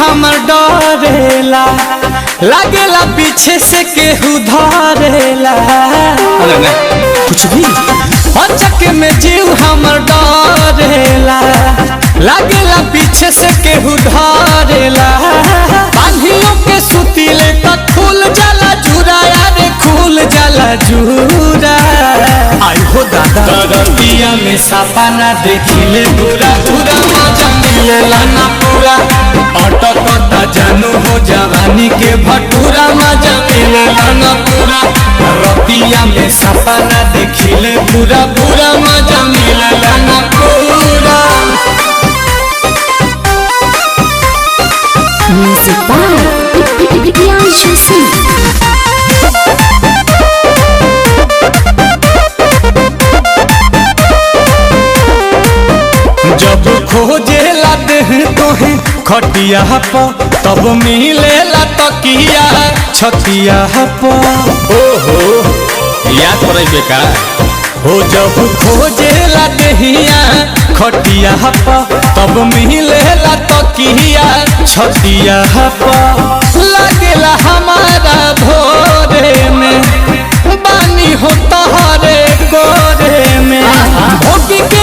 हमर डरेला, लागेला पीछे से केहू धरेला। कुछ भी अचक में जीव हमर डरेला, लागेला पीछे से केहू धरेला। बांधियों के सुतीले तक खुल जाला जूरा, यारे खुल जाला जूरा। आई हो दादा दरतिया में सपना देखिले पूरा पूरा मजा मिलेला ना पूरा। अटकता जानू हो जवानी के भटूरा, मजा मिलेला ना पूरा। रतिया में सपना देखिले पूरा पूरा मजा मिलेला ना पूरा। Music by Priyanshu Singh। जब खोजेला देह तोहे खटिया पर, तब मिलेला तकिया छतिया पर। ओहो याद पड़े बेका हो, जब खोजेला देहिया खटिया पर, तब मिलेला तकिया छतिया पर। लागेला हमारा भोरे में, बानी हो तहरे गोरे में। भोगी के